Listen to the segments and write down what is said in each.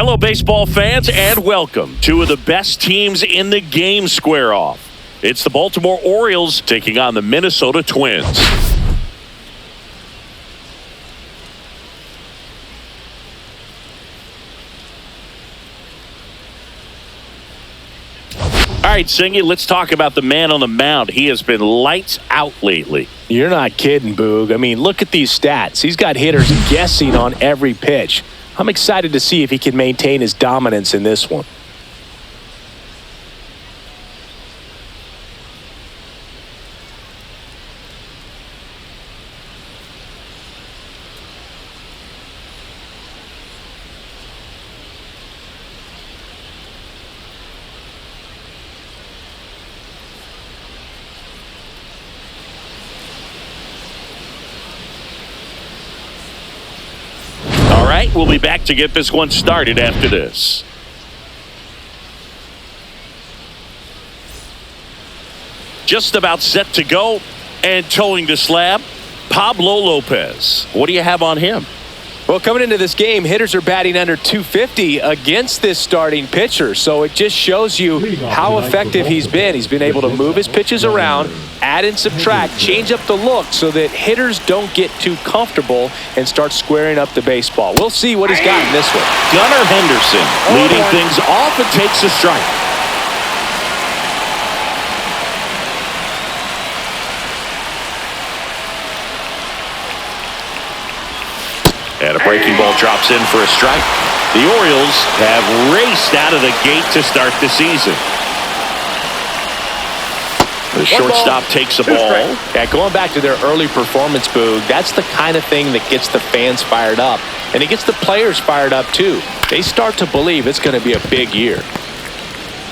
Hello, baseball fans, and welcome. Two of the best teams in the game square off. It's the Baltimore Orioles taking on the Minnesota Twins. All right, Singy, let's talk about the man on the mound. He has been lights out lately. You're not kidding, Boog. I mean, look at these stats. He's got hitters guessing on every pitch. I'm excited to see if he can maintain his dominance in this one. We'll be back to get this one started after this. Just about set to go and towing the slab, Pablo Lopez. What do you have on him? Well, coming into this game, hitters are batting under 250 against this starting pitcher. So it just shows you how effective he's been. He's been able to move his pitches around, add and subtract, change up the look so that hitters don't get too comfortable and start squaring up the baseball. We'll see what he's got in this one. Gunnar Henderson leading things off and takes a strike. And a breaking ball drops in for a strike. The Orioles have raced out of the gate to start the season. The shortstop takes the ball. Yeah, going back to their early performance, Boog, that's the kind of thing that gets the fans fired up. And it gets the players fired up, too. They start to believe it's going to be a big year.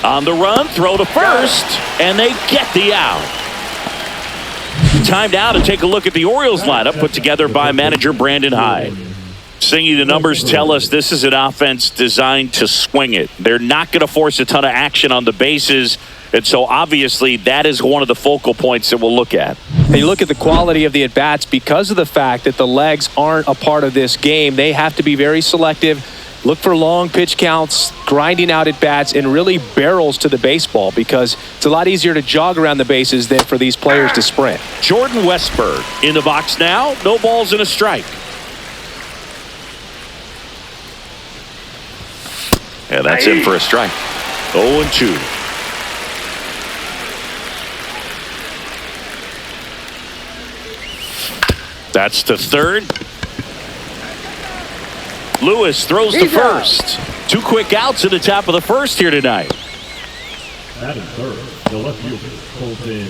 On the run, throw to first, and they get the out. Time now to take a look at the Orioles lineup put together by manager Brandon Hyde. Singy, the numbers tell us this is an offense designed to swing it. They're not going to force a ton of action on the bases, and so obviously that is one of the focal points that we'll look at. And you look at the quality of the at-bats because of the fact that the legs aren't a part of this game. They have to be very selective, look for long pitch counts, grinding out at-bats, and really barrels to the baseball because it's a lot easier to jog around the bases than for these players to sprint. Jordan Westburg in the box now. No balls and a strike. And that's in for a strike. 0-2. That's to third. Lewis throws to first. Two quick outs at the top of the first here tonight. At third, the left fielder, Colton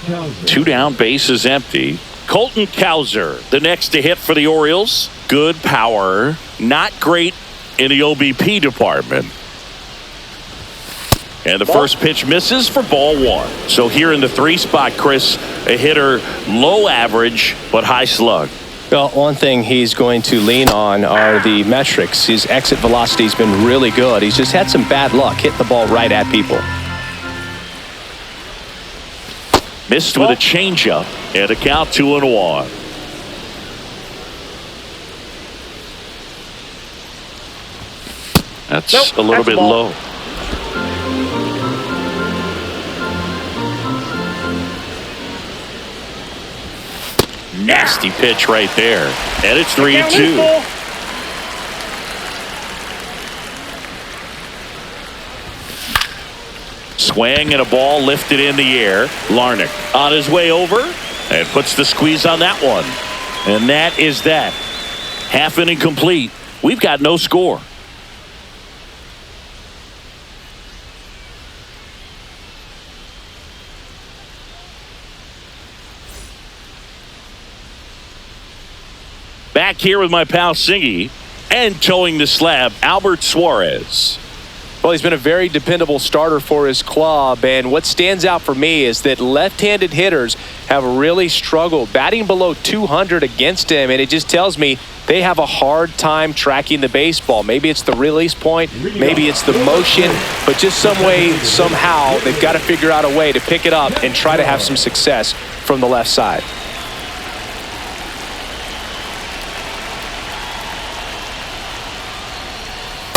Cowser. Two down, bases empty. Colton Cowser, the next to hit for the Orioles. Good power, not great in the OBP department. And the first pitch misses for ball one. So here in the 3 spot, Chris, a hitter low average but high slug. Well, one thing he's going to lean on are the metrics. His exit velocity has been really good. He's just had some bad luck hitting the ball right at people. Missed with a changeup and a count 2-1. That's a little bit low. Nasty pitch right there. And it's 3-2. Swing and a ball lifted in the air. Larnach on his way over and puts the squeeze on that one. And that is that. Half inning complete. We've got no score. Back here with my pal Singy and towing the slab, Albert Suarez. Well, he's been a very dependable starter for his club, and what stands out for me is that left-handed hitters have really struggled batting below 200 against him, and it just tells me they have a hard time tracking the baseball. Maybe it's the release point, maybe it's the motion, but just some way, somehow, they've got to figure out a way to pick it up and try to have some success from the left side.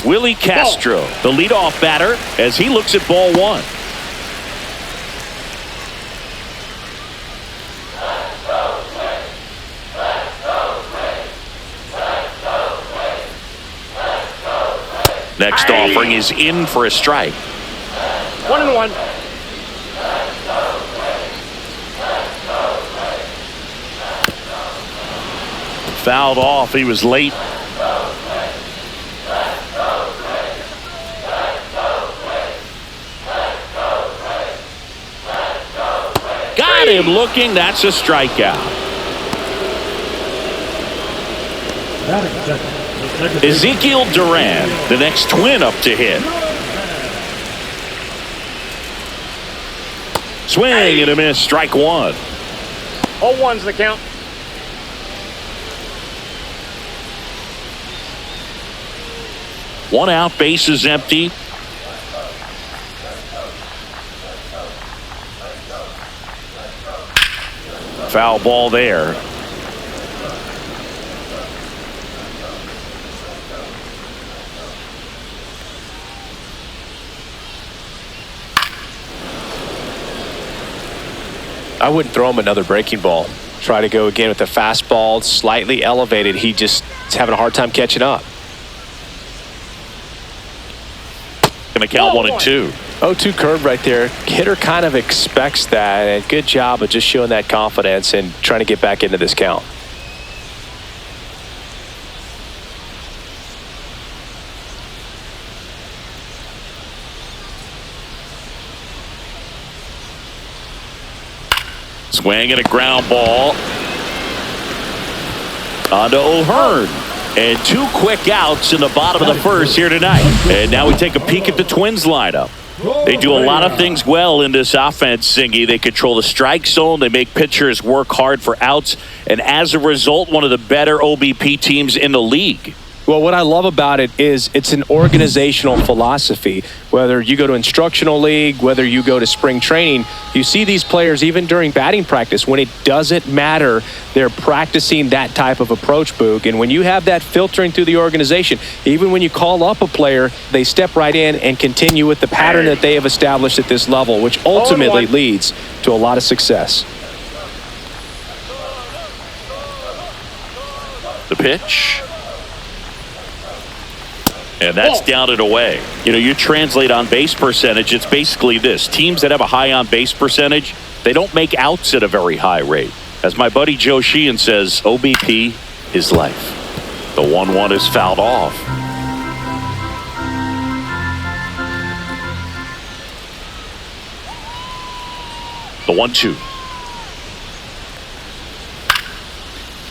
Willie Castro, the leadoff batter, as he looks at ball one. Next offering is in for a strike. 1-1. Fouled off. He was late. Got him looking. That's a strikeout. Ezekiel Duran, the next Twin up to hit. Swing and a miss. Strike one. 0-1's the count. One out, base is empty. Foul ball there. I wouldn't throw him another breaking ball. Try to go again with the fastball, slightly elevated. He just is having a hard time catching up. Gonna count 1-2. 0-2 curve right there. Hitter kind of expects that, and good job of just showing that confidence and trying to get back into this count. Swing and a ground ball. On to O'Hearn. And two quick outs in the bottom of the first here tonight. And now we take a peek at the Twins lineup. They do a lot of things well in this offense, Singy. They control the strike zone. They make pitchers work hard for outs. And as a result, one of the better OBP teams in the league. Well, what I love about it is it's an organizational philosophy. Whether you go to instructional league, whether you go to spring training, you see these players even during batting practice. When it doesn't matter, they're practicing that type of approach, Boog. And when you have that filtering through the organization, even when you call up a player, they step right in and continue with the pattern that they have established at this level, which ultimately leads to a lot of success. The pitch. And that's down and away. You know, you translate on base percentage, it's basically this. Teams that have a high on base percentage, they don't make outs at a very high rate. As my buddy Joe Sheehan says, OBP is life. The 1-1 is fouled off. The 1-2.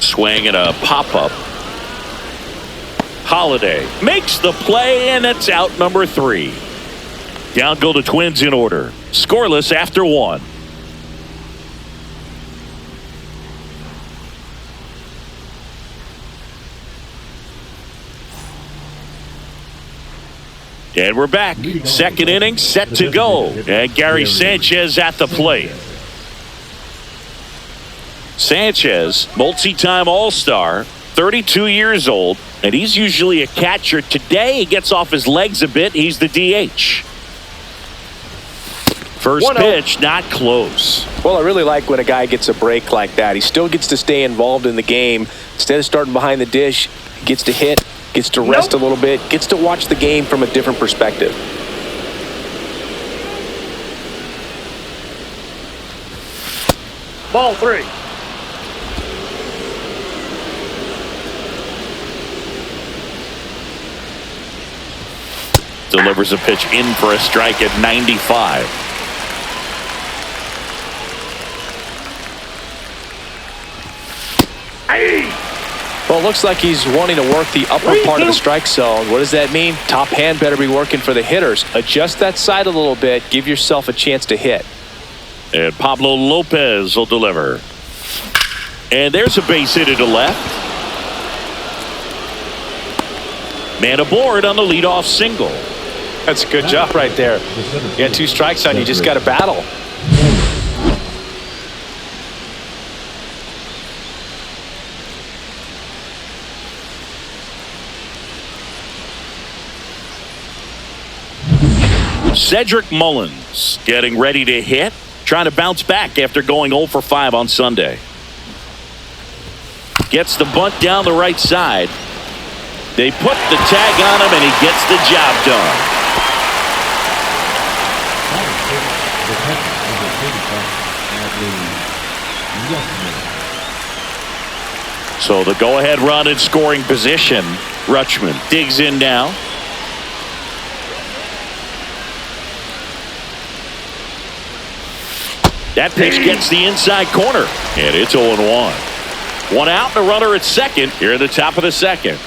Swing and a pop-up. Holiday makes the play, and it's out number 3. Down go the Twins in order. Scoreless after 1. And we're back. Second inning set to go. And Gary Sanchez at the plate. Sanchez, multi-time All-Star, 32 years old, and he's usually a catcher. Today he gets off his legs a bit. He's the DH. First pitch, not close. Well, I really like when a guy gets a break like that. He still gets to stay involved in the game. Instead of starting behind the dish, he gets to hit, gets to rest a little bit, gets to watch the game from a different perspective. Ball 3. Delivers a pitch in for a strike at 95. Well, it looks like he's wanting to work the upper part of the strike zone. What does that mean? Top hand better be working for the hitters. Adjust that side a little bit. Give yourself a chance to hit. And Pablo Lopez will deliver. And there's a base hit to left. Man aboard on the leadoff single. That's a good job right there. You got 2 strikes on you. Just got to battle. Cedric Mullins getting ready to hit, trying to bounce back after going 0 for 5 on Sunday. Gets the bunt down the right side. They put the tag on him, and he gets the job done. So the go-ahead run in scoring position. Rutschman digs in now. That pitch gets the inside corner, and it's 0-1. One out and a runner at second here at the top of the second.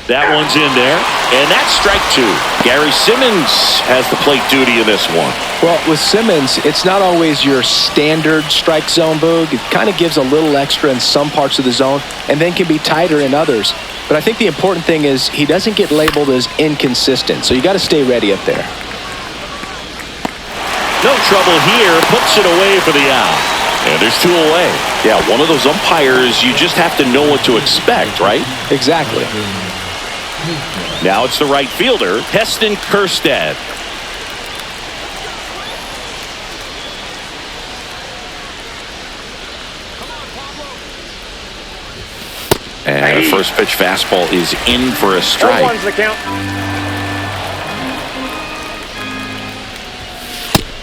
That one's in there, and that's strike 2. Gary Simmons has the plate duty in this one. Well, with Simmons, it's not always your standard strike zone, Boog. It kind of gives a little extra in some parts of the zone and then can be tighter in others. But I think the important thing is he doesn't get labeled as inconsistent, so you got to stay ready up there. No trouble here, puts it away for the out. And there's 2 away. Yeah, one of those umpires, you just have to know what to expect, right? Exactly. Now it's the right fielder, Heston Kjerstad. And the first pitch fastball is in for a strike. 0-1's the count.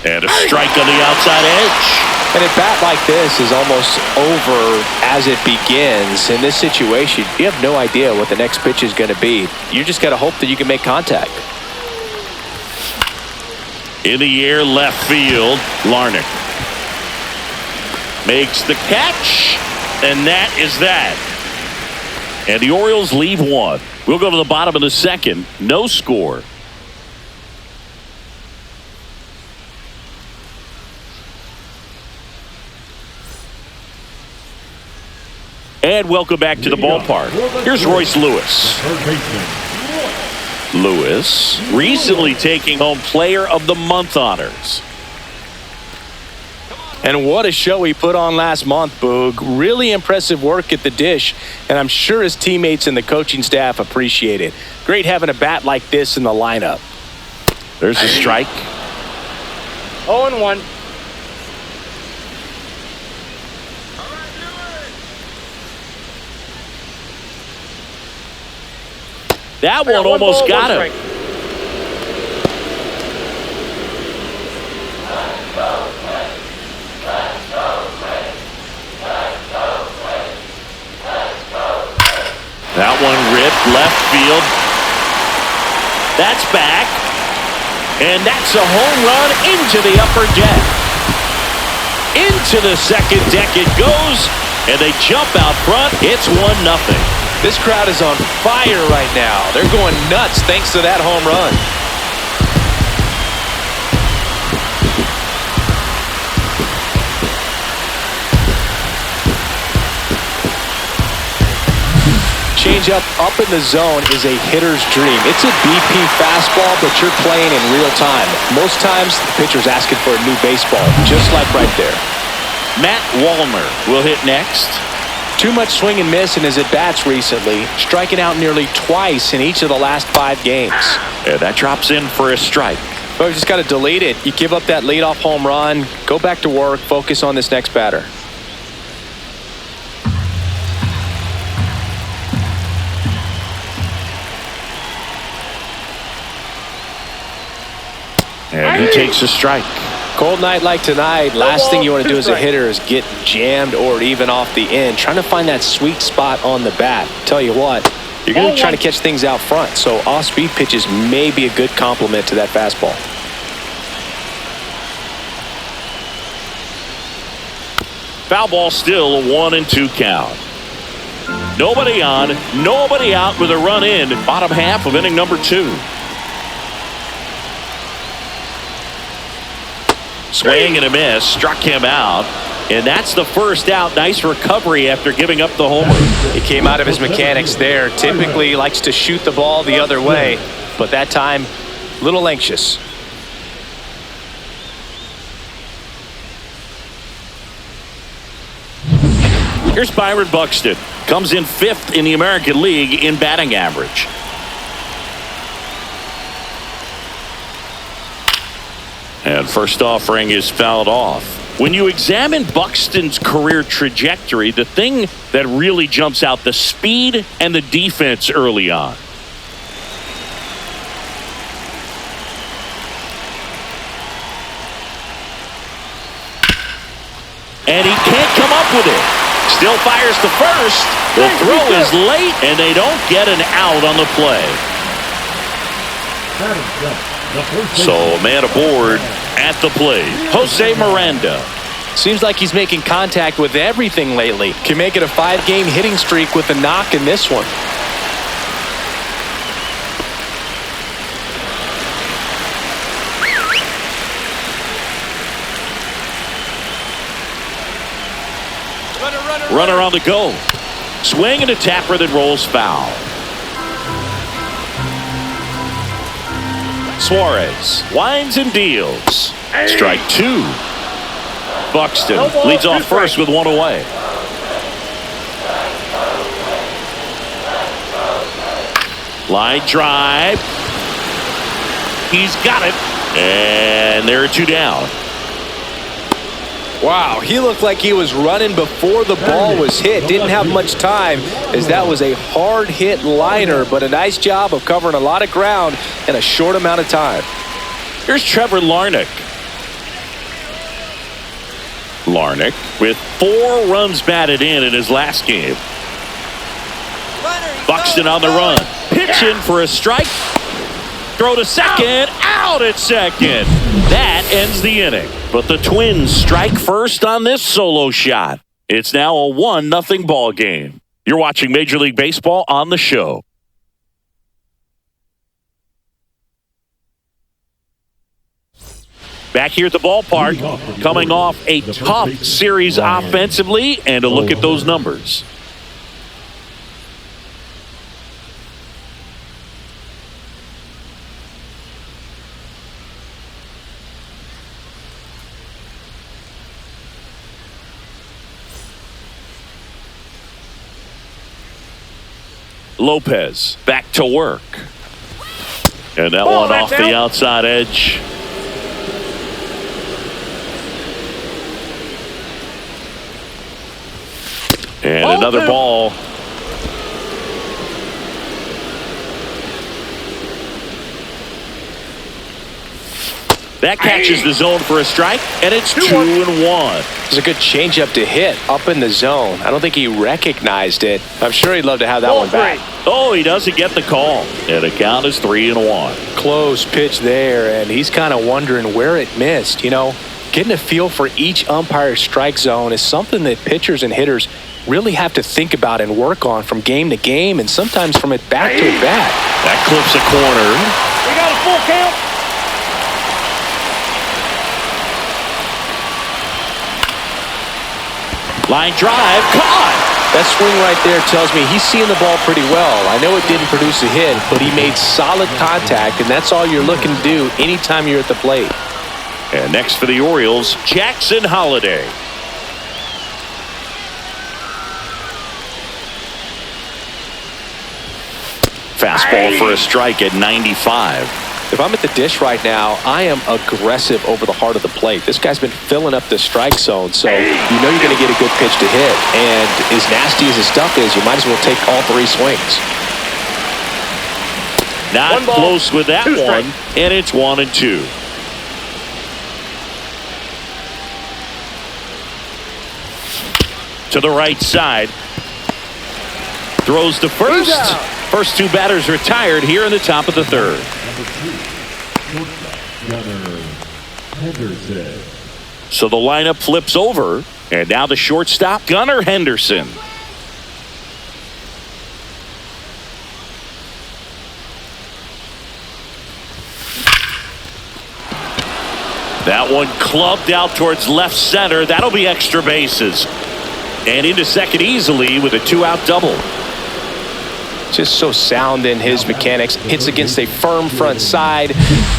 And a strike on the outside edge. And a bat like this is almost over as it begins. In this situation, you have no idea what the next pitch is going to be. You just got to hope that you can make contact. In the air, left field, Larnach makes the catch, and that is that. And the Orioles leave 1. We'll go to the bottom of the second. No score. And welcome back to the ballpark. Here's Royce Lewis. Lewis recently taking home Player of the Month honors. And what a show he put on last month, Boog. Really impressive work at the dish, and I'm sure his teammates and the coaching staff appreciate it. Great having a bat like this in the lineup. There's a strike. 0-1. That one almost got him. That one ripped left field. That's back. And that's a home run into the upper deck. Into the second deck it goes. And they jump out front. It's 1-0. This crowd is on fire right now. They're going nuts thanks to that home run. Changeup up in the zone is a hitter's dream. It's a BP fastball, but you're playing in real time. Most times, the pitcher's asking for a new baseball, just like right there. Matt Wallner will hit next. Too much swing and miss in his at-bats recently, striking out nearly twice in each of the last 5 games. Yeah, that drops in for a strike. But you just got to delete it. You give up that leadoff home run, go back to work, focus on this next batter. And he takes a strike. Cold night like tonight, last thing you want to do as a hitter is get jammed or even off the end. Trying to find that sweet spot on the bat. Tell you what, you're going to try to catch things out front, so off-speed pitches may be a good complement to that fastball. Foul ball still, a 1-2 count. Nobody on, nobody out with a run in. Bottom half of inning number 2. Swing and a miss, struck him out, and that's the first out. Nice recovery after giving up the homer. He came out of his mechanics there. Typically likes to shoot the ball the other way, but that time, a little anxious. Here's Byron Buxton. Comes in 5th in the American League in batting average. And first offering is fouled off. When you examine Buxton's career trajectory, the thing that really jumps out, the speed and the defense early on. And he can't come up with it. Still fires to first. The throw is late, and they don't get an out on the play. So a man aboard at the plate, Jose Miranda. Seems like he's making contact with everything lately. Can make it a 5-game hitting streak with a knock in this one. Runner on the go. Swing and a tapper that rolls foul. Suarez winds and deals. Strike 2. Buxton leads off first with 1 away. Line drive. He's got it. And there are 2 down. Wow, he looked like he was running before the ball was hit. Didn't have much time, as that was a hard hit liner, but a nice job of covering a lot of ground in a short amount of time. Here's Trevor Larnach. Larnach with 4 runs batted in his last game. Buxton on the run. Pitching for a strike. Throw to second. Out at second. That ends the inning. But the Twins strike first on this solo shot. It's now a 1-0 ball game. You're watching Major League Baseball on the show. Back here at the ballpark, coming off a tough series offensively, and a look at those numbers. Lopez back to work. And that one off the outside edge. And another ball. That catches the zone for a strike, and it's 2-1. It's a good changeup to hit up in the zone. I don't think he recognized it. I'm sure he'd love to have that one back. Oh, he doesn't get the call. And the count is 3-1. Close pitch there, and he's kind of wondering where it missed. You know, getting a feel for each umpire's strike zone is something that pitchers and hitters really have to think about and work on from game to game, and sometimes from at bat to at bat. That clips a corner. We got a full count. Line drive, caught. That swing right there tells me he's seeing the ball pretty well. I know it didn't produce a hit, but he made solid contact, and that's all you're looking to do anytime you're at the plate. And next for the Orioles, Jackson Holliday. Fastball for a strike at 95. If I'm at the dish right now, I am aggressive over the heart of the plate. This guy's been filling up the strike zone, so you know you're going to get a good pitch to hit. And as nasty as his stuff is, you might as well take all 3 swings. Not close with that one, and it's 1-2. To the right side. Throws to first. First 2 batters retired here in the top of the 3rd. Gunnar Henderson. So the lineup flips over, and now the shortstop, Gunnar Henderson. That one clubbed out towards left center. That'll be extra bases. And into second easily with a 2-out double. Just so sound in his mechanics. Hits against a firm front side,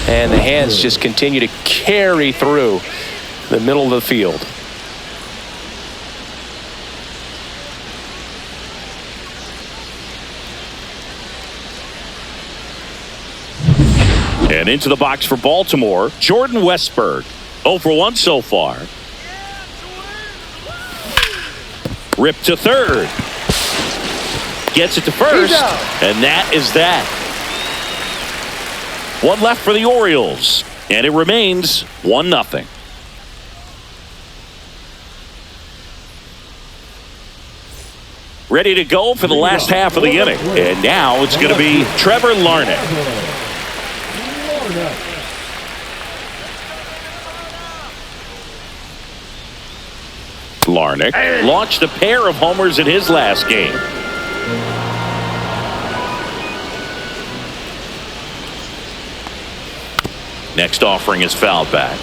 and the hands just continue to carry through the middle of the field. And into the box for Baltimore, Jordan Westberg. 0 for 1 so far. Rip to third. Gets it to first. And that is that. One left for the Orioles. And it remains 1-0. Ready to go for the last half of the inning. And now it's going to be Trevor Larnach. Larnach launched a pair of homers in his last game. Next offering is fouled back.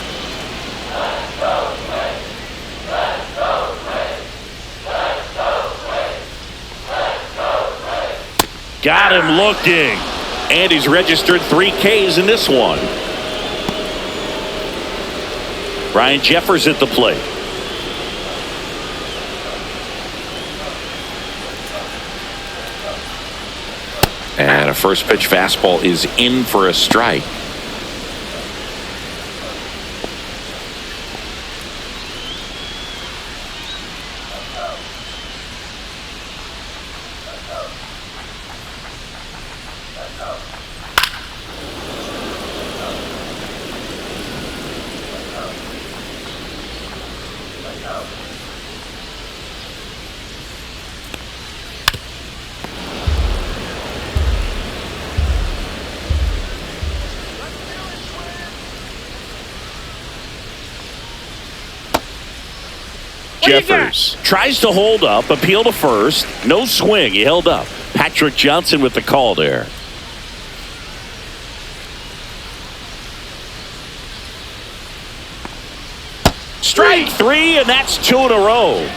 Got him looking. And he's registered 3 Ks in this one. Ryan Jeffers at the plate. And a first pitch fastball is in for a strike. Jeffers tries to hold up, appeal to first. No swing. He held up. Patrick Johnson with the call there. Strike 3, and that's 2 in a row.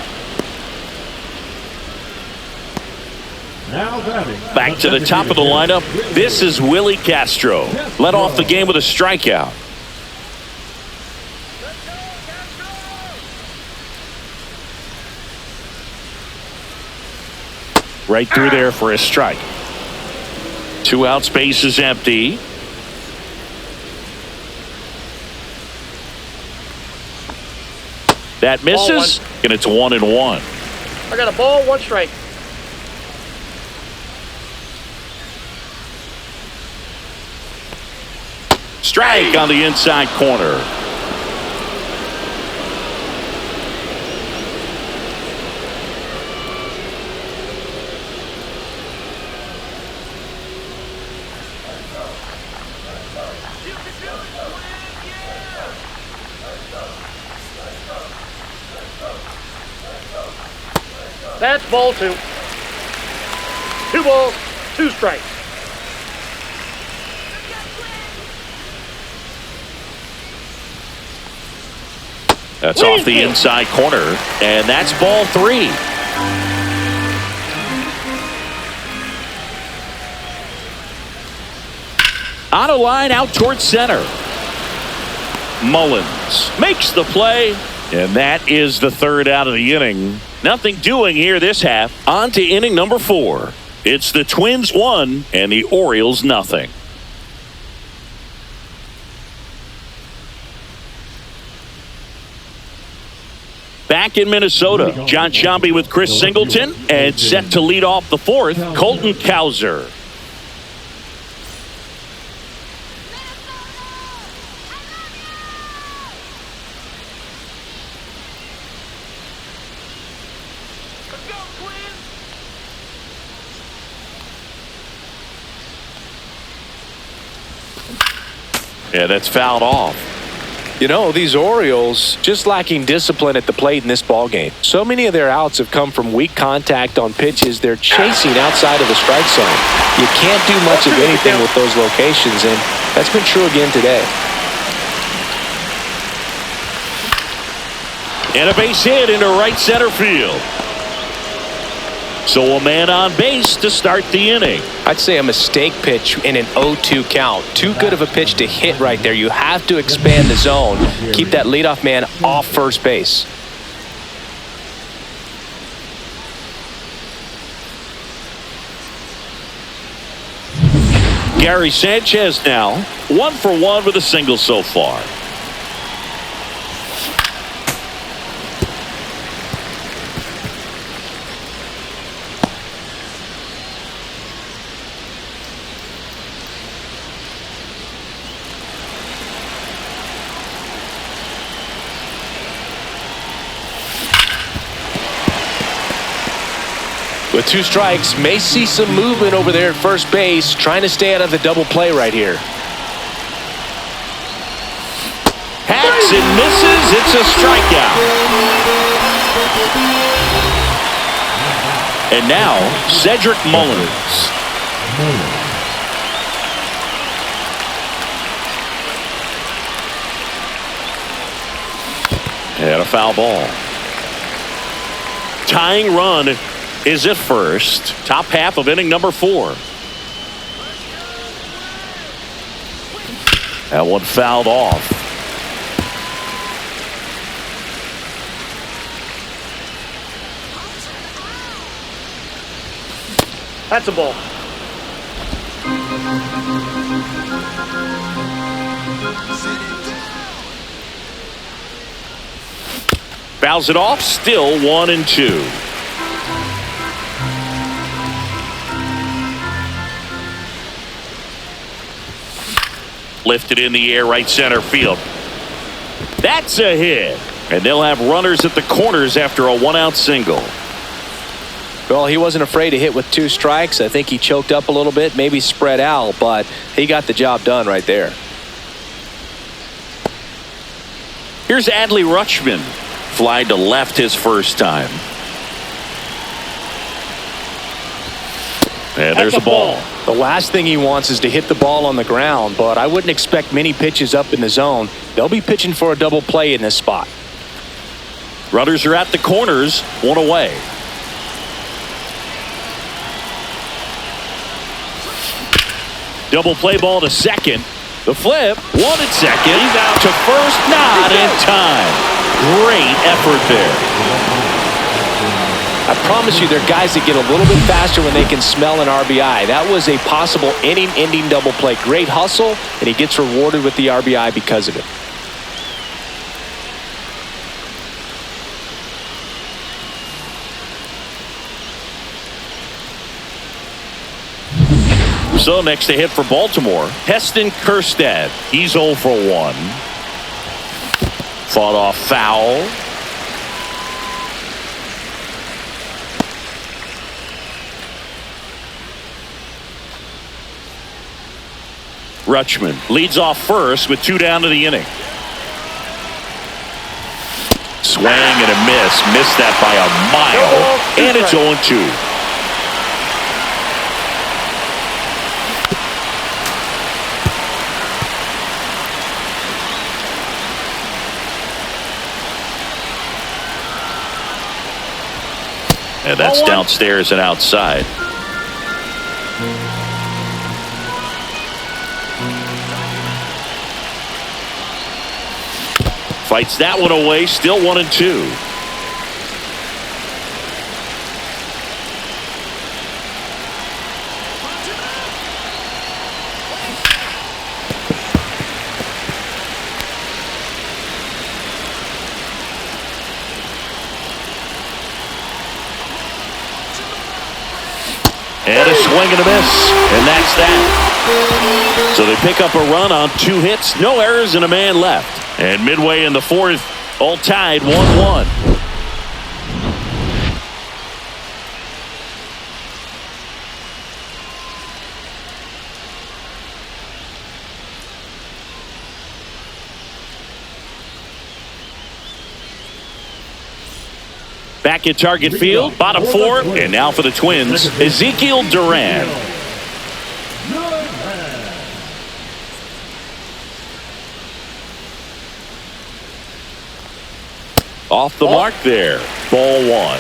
Now batting. Back to the top of the lineup. This is Willie Castro. Led off the game with a strikeout. Right through there for a strike. 2 outs, base is empty. That misses, and it's 1-1. I got a ball, 1 strike. Strike on the inside corner. That's ball 2. 2 balls, 2 strikes. That's off the inside corner, and that's ball 3. On a line out towards center. Mullins makes the play, and that is the 3rd out of the inning. Nothing doing here this half. On to inning number 4. It's the Twins 1 and the Orioles nothing. Back in Minnesota, John Sciambi with Chris Singleton, and set to lead off the 4th, Colton Cowser. Yeah, that's fouled off. You know, these Orioles just lacking discipline at the plate in this ballgame. So many of their outs have come from weak contact on pitches they're chasing outside of the strike zone. You can't do much of anything with those locations, and that's been true again today. And a base hit into right center field. So a man on base to start the inning. I'd say a mistake pitch in an 0-2 count. Too good of a pitch to hit right there. You have to expand the zone. Keep that leadoff man off first base. Gary Sanchez now 1 for 1 with a single so far. With 2 strikes, may see some movement over there at first base, trying to stay out of the double play right here. Hacks and misses. It's a strikeout. And now, Cedric Mullins. And a foul ball. Tying run is at first. Top half of inning number 4. That one fouled off. That's a ball. Fouls it off. Still 1-2. Lifted in the air, right center field. That's a hit. And they'll have runners at the corners after a 1-out single. Well, he wasn't afraid to hit with 2 strikes. I think he choked up a little bit, maybe spread out, but he got the job done right there. Here's Adley Rutschman. Fly to left his first time. And there's a ball. The last thing he wants is to hit the ball on the ground, but I wouldn't expect many pitches up in the zone. They'll be pitching for a double play in this spot. Runners are at the corners, 1 away. Double play ball to second. The flip, 1 at second. He's out to first, not in time. Great effort there. I promise you, there are guys that get a little bit faster when they can smell an RBI. That was a possible inning-ending double play. Great hustle, and he gets rewarded with the RBI because of it. So next to hit for Baltimore, Heston Kjerstad. He's 0 for 1. Fought off foul. Rutschman leads off first with 2 down to the inning. Swing and a miss. Missed that by a mile. And it's 0-2. And that's downstairs and outside. Fights that one away. Still 1-2. And a swing and a miss. And that's that. So they pick up a run on 2 hits. No errors and a man left. And midway in the 4th, all tied 1-1. Back at Target Field, bottom 4, and now for the Twins, Ezekiel Duran. Off the mark there. Ball 1.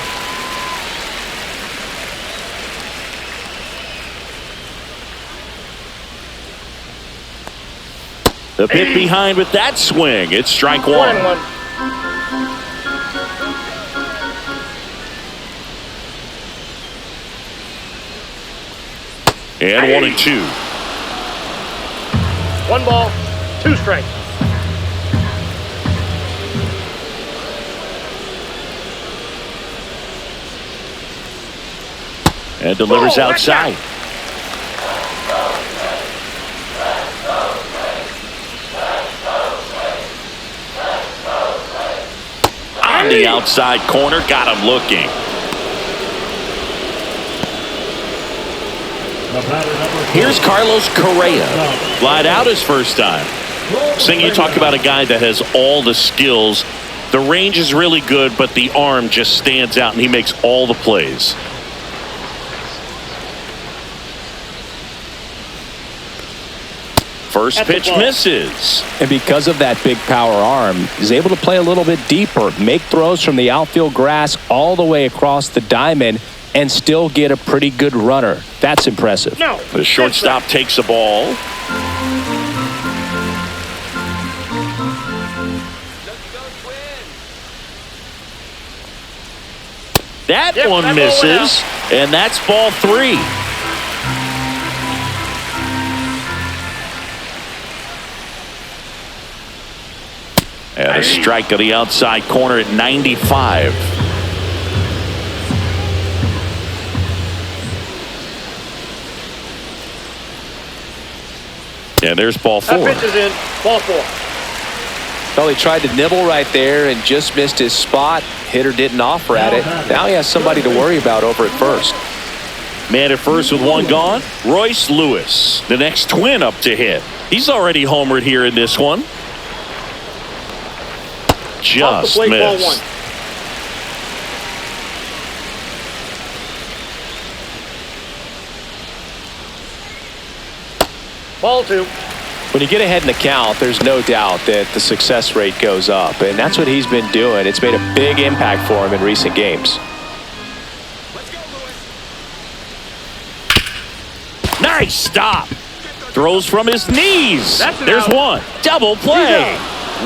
The pit behind with that swing. It's strike 1. And 1-2. 1 ball, 2 strikes. And delivers outside. On the outside corner, got him looking. Here's Carlos Correa. Flied out his first time. Sing, you talk about a guy that has all the skills. The range is really good, but the arm just stands out, and he makes all the plays. First pitch misses. And because of that big power arm, he's able to play a little bit deeper, make throws from the outfield grass all the way across the diamond, and still get a pretty good runner. That's impressive. No. The shortstop takes the ball. That one misses, and that's ball 3. And a strike to the outside corner at 95. And there's ball 4. That pitch is in. Ball 4. Well, he tried to nibble right there and just missed his spot. Hitter didn't offer at it. Now he has somebody to worry about over at first. Man at first with 1 gone. Royce Lewis, the next Twin up to hit. He's already homered here in this one. Just plate, missed. ball 1. Ball 2. When you get ahead in the count, there's no doubt that the success rate goes up, and that's what he's been doing. It's made a big impact for him in recent games. Nice stop. Throws from his knees. There's out. 1. Double play.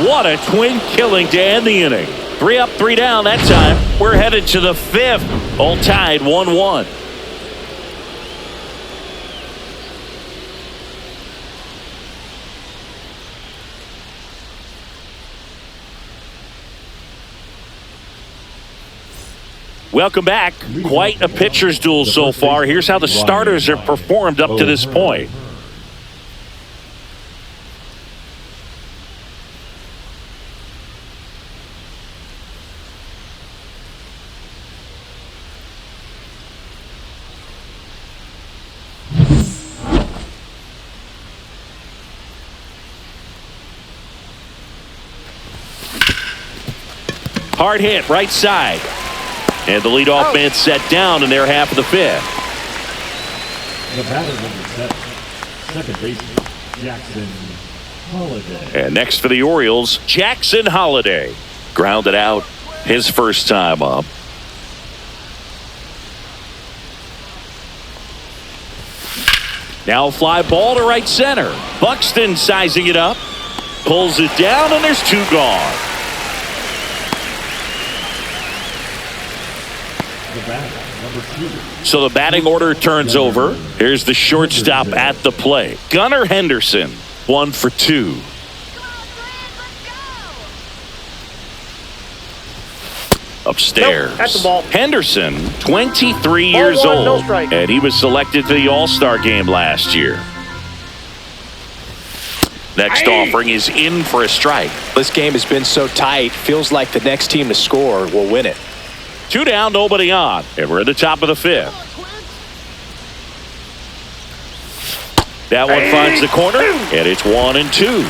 What a Twin killing to end the inning. 3 up, 3 down that time. We're headed to the 5th. All tied 1-1. Welcome back. Quite a pitcher's duel so far. Here's how the starters have performed up to this point. Hard hit, right side. And the leadoff man set down in their half of the 5th. The batter number 7, second baseman, Jackson Holiday. And next for the Orioles, Jackson Holiday. Grounded out his first time up. Now a fly ball to right center. Buxton sizing it up. Pulls it down, and there's 2 gone. So the batting order turns over. Here's the shortstop at the plate. Gunnar Henderson, 1 for 2. Upstairs. That's the ball. Henderson, 23 years Ball 1, no old, strike. and he was selected to the All-Star game last year. Next offering is in for a strike. This game has been so tight, feels like the next team to score will win it. 2 down, nobody on, and we're at the top of the 5th. That one finds the corner, and it's 1-2.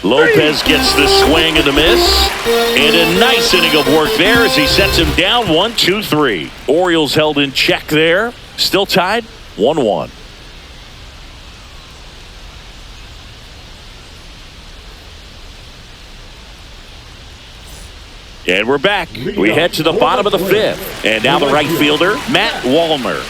Lopez gets the swing and the miss, and a nice inning of work there as he sets him down 1-2-3. Orioles held in check there, still tied 1-1. And we're back. We head to the bottom of the 5th. And now the right fielder, Matt Wallner.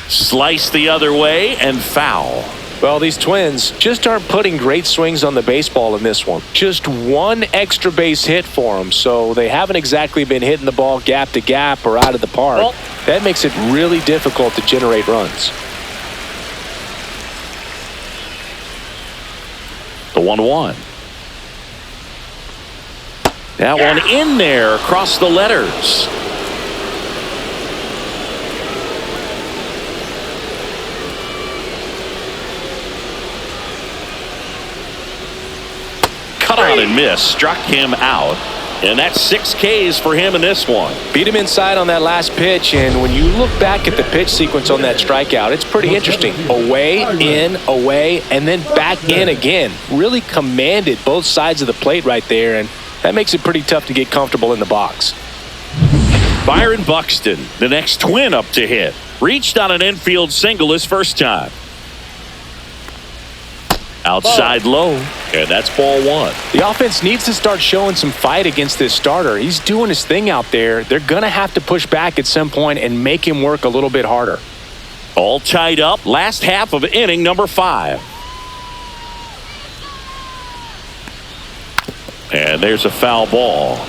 Slice the other way and foul. Well, these Twins just aren't putting great swings on the baseball in this one. Just one extra base hit for them, so they haven't exactly been hitting the ball gap to gap or out of the park. Well, that makes it really difficult to generate runs. The 1-1. That one in there across the letters. Cut on and miss. Struck him out. And that's 6 Ks for him in this one. Beat him inside on that last pitch, and when you look back at the pitch sequence on that strikeout, it's pretty interesting. Away, in, away, and then back in again. Really commanded both sides of the plate right there, and that makes it pretty tough to get comfortable in the box. Byron Buxton, the next Twin up to hit. Reached on an infield single his first time. Outside low, and that's ball 1. The offense needs to start showing some fight against this starter. He's doing his thing out there. They're going to have to push back at some point and make him work a little bit harder. All tied up, last half of inning number 5. And there's a foul ball.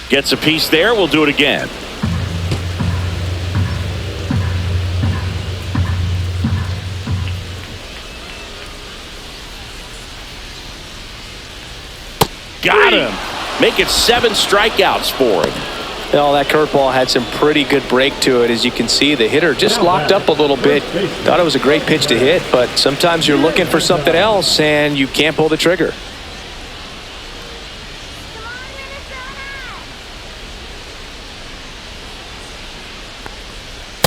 Gets a piece there. We'll do it again. Got him. Make it 7 strikeouts for him. Well, that curveball had some pretty good break to it. As you can see, the hitter just locked up a little bit. Thought it was a great pitch to hit, but sometimes you're looking for something else and you can't pull the trigger.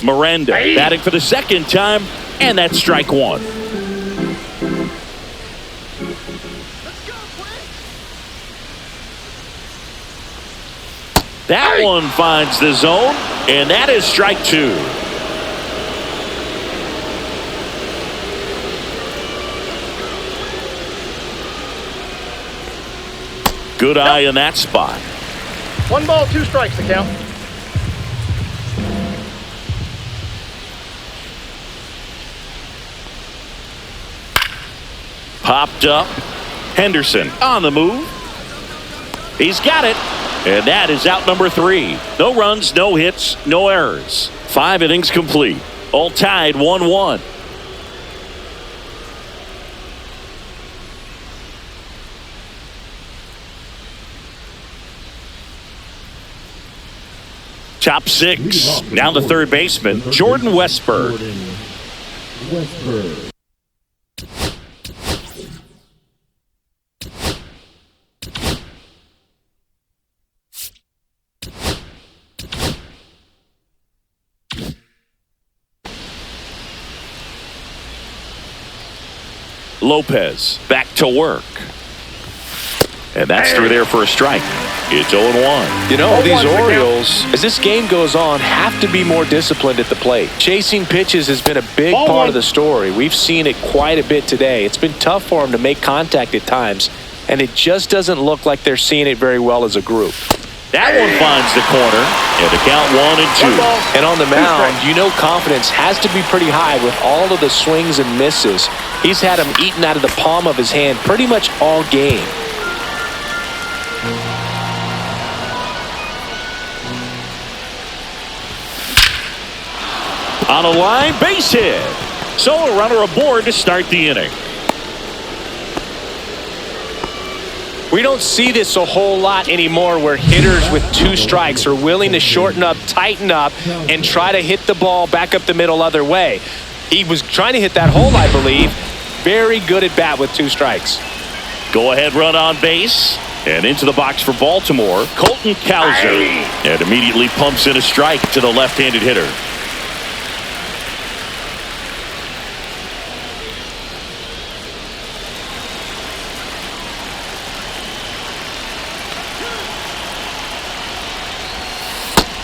Miranda batting for the second time, and that's strike 1. That one finds the zone, and that is strike 2. Good eye in that spot. 1 ball, 2 strikes to count. Popped up. Henderson on the move. He's got it. And that is out number 3. No runs, no hits, no errors. 5 innings complete. All tied 1-1. Top 6. Down to third baseman, Jordan Westburg. Lopez back to work. And that's through there for a strike. It's 0-1. You know, these Orioles, as this game goes on, have to be more disciplined at the plate. Chasing pitches has been a big part of the story. We've seen it quite a bit today. It's been tough for them to make contact at times, and it just doesn't look like they're seeing it very well as a group. That one finds the corner, and the count 1-2. And on the mound, you know confidence has to be pretty high with all of the swings and misses. He's had them eaten out of the palm of his hand pretty much all game. On a line, base hit. So a runner aboard to start the inning. We don't see this a whole lot anymore where hitters with 2 strikes are willing to shorten up, tighten up, and try to hit the ball back up the middle other way. He was trying to hit that hole, I believe. Very good at bat with 2 strikes. Go ahead run on base. And into the box for Baltimore, Colton Cowser. And immediately pumps in a strike to the left-handed hitter.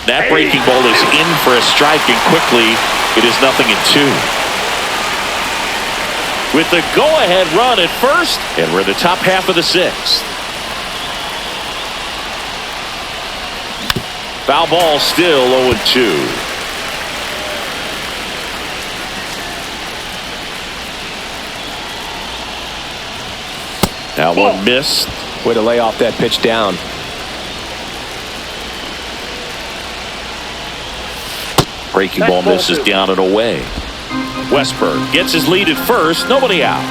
That breaking ball is in for a strike, and quickly it is 0-2. With the go-ahead run at first, and we're in the top half of the 6th. Foul ball, still 0-2. Now one missed. Way to lay off that pitch down. Breaking ball misses down and away. Westberg gets his lead at first. Nobody out.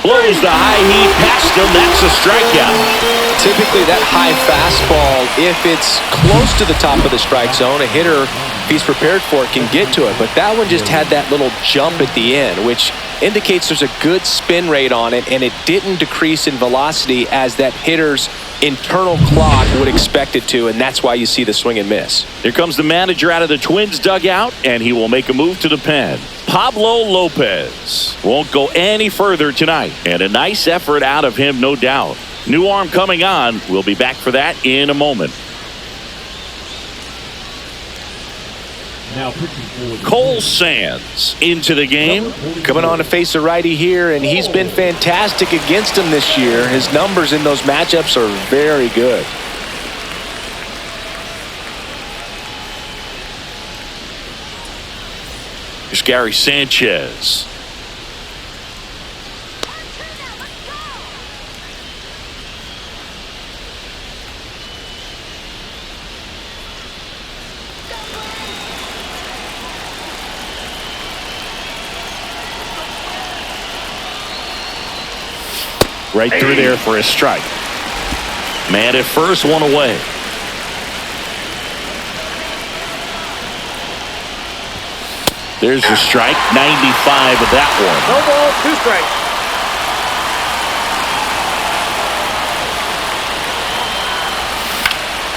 Blows the high heat past him. That's a strikeout. Typically that high fastball, if it's close to the top of the strike zone, a hitter, if he's prepared for it, can get to it. But that one just had that little jump at the end, which indicates there's a good spin rate on it, and it didn't decrease in velocity as that hitter's internal clock would expect it to, and that's why you see the swing and miss. Here comes the manager out of the Twins dugout, and he will make a move to the pen. Pablo Lopez won't go any further tonight, and a nice effort out of him, no doubt. New arm coming on. We'll be back for that in a moment. Now pitching for Cole Sands into the game. Coming on to face a righty here, and he's been fantastic against him this year. His numbers in those matchups are very good. Here's Gary Sanchez. Right through there for a strike. Man at first, one away. There's a strike. 95 of that one. No ball, 2 strikes.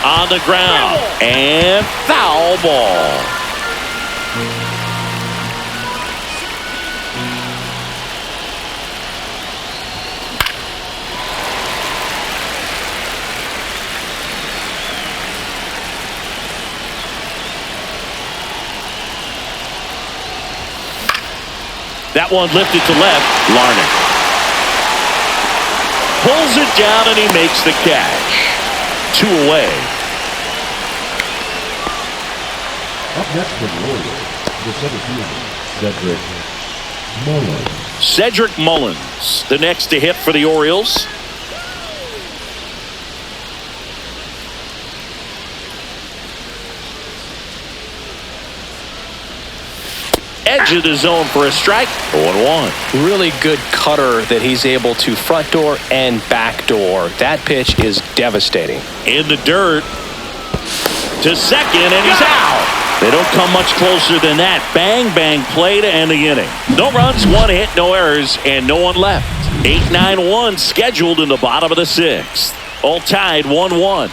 On the ground. And foul ball. That one lifted to left. Larnach pulls it down, and he makes the catch. 2 away. up next for the Orioles, the center fielder, Cedric Mullins. Cedric Mullins, the next to hit for the Orioles. Edge of the zone for a strike. 0-1. Really good cutter that he's able to front door and back door. That pitch is devastating. In the dirt to second, and he's out. They don't come much closer than that. Bang, bang play to end the inning. No runs, 1 hit, no errors, and no one left. 8-9-1 scheduled in the bottom of the 6th. All tied 1-1.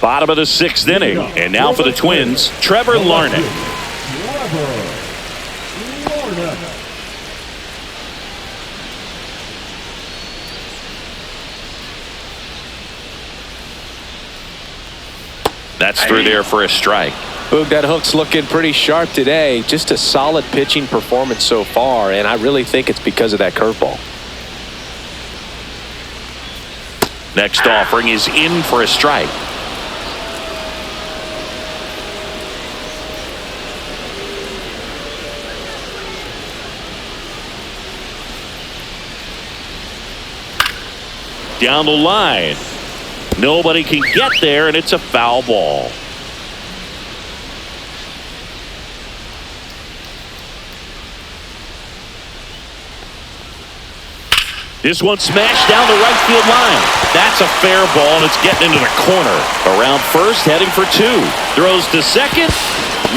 Bottom of the 6th inning, and now for the Twins, Trevor Larnach. That's through there for a strike. Boog, that hook's looking pretty sharp today. Just a solid pitching performance so far, and I really think it's because of that curveball. Next offering is in for a strike. Down the line. Nobody can get there, and it's a foul ball. This one smashed down the right field line. That's a fair ball, and it's getting into the corner. Around first, heading for two. Throws to second.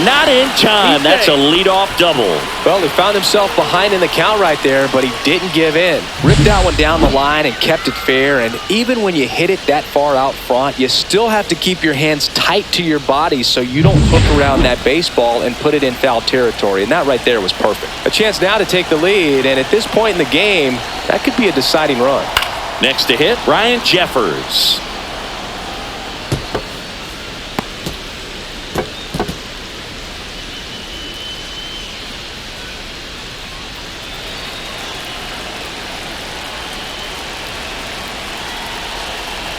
Not in time. That's a leadoff double. Well, he found himself behind in the count right there, but he didn't give in. Ripped that one down the line and kept it fair. And even when you hit it that far out front, you still have to keep your hands tight to your body so you don't hook around that baseball and put it in foul territory. And that right there was perfect. A chance now to take the lead, and at this point in the game, that could be a deciding run. Next to hit, Ryan Jeffers.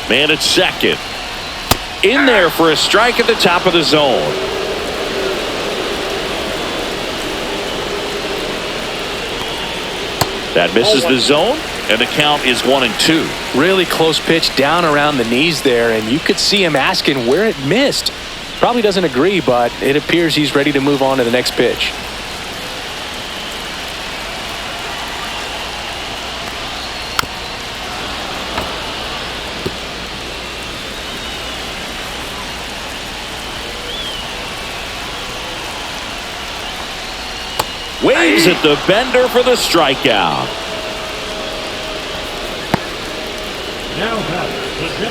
Man at second. In there for a strike at the top of the zone. That misses the zone, and the count is 1-2. Really close pitch down around the knees there, and you could see him asking where it missed. Probably doesn't agree, but it appears he's ready to move on to the next pitch. Waves at the bender for the strikeout.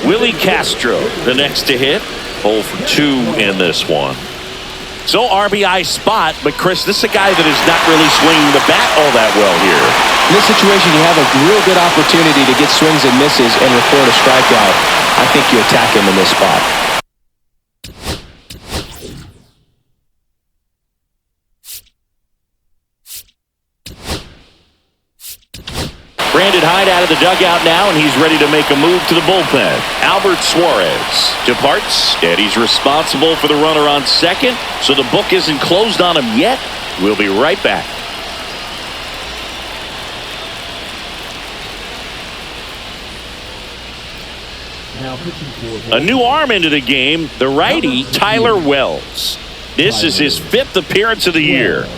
Willie Castro, the next to hit. 0 for 2 in this one. So RBI spot, but Chris, this is a guy that is not really swinging the bat all that well here. In this situation, you have a real good opportunity to get swings and misses and record a strikeout. I think you attack him in this spot. Brandon Hyde out of the dugout now, and he's ready to make a move to the bullpen. Albert Suarez departs, and he's responsible for the runner on second, so the book isn't closed on him yet. We'll be right back. A new arm into the game, the righty Tyler Wells. This is his 5th appearance of the year.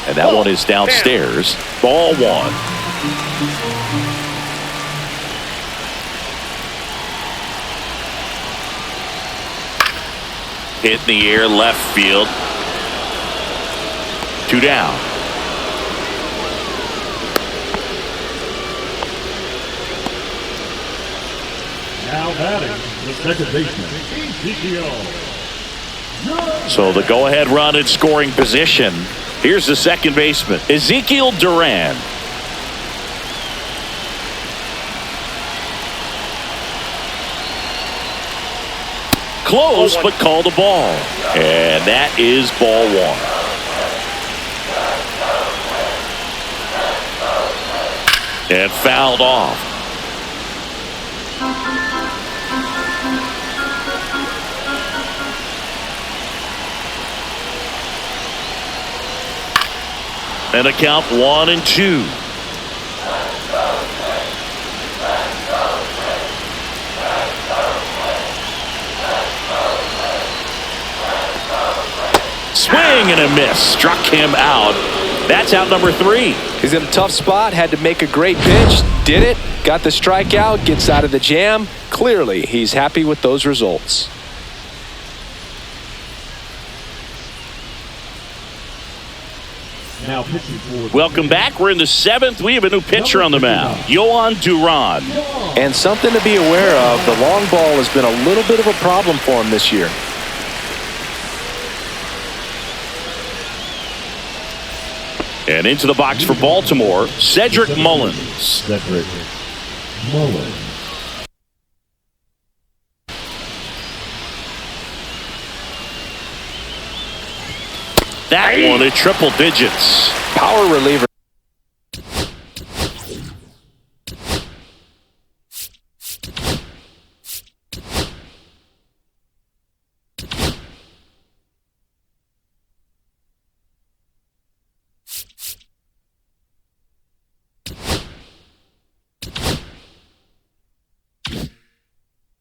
And that one is downstairs. Ball 1. Hit in the air, left field. 2 down. Now batting, the second baseman, Ezekiel. So the go-ahead run in scoring position. Here's the second baseman, Ezekiel Duran. Close, but called a ball. And that is ball one. And fouled off. And a count 1-2. Swing and a miss. Struck him out. That's out number 3. He's in a tough spot. Had to make a great pitch. Did it. Got the strikeout. Gets out of the jam. Clearly, he's happy with those results. Now pitching for. Welcome back. We're in the 7th. We have a new pitcher on the mound, Yohan Duran. And something to be aware of, the long ball has been a little bit of a problem for him this year. And into the box for Baltimore, Cedric Mullins. Cedric Mullins. That one at triple digits. Power reliever.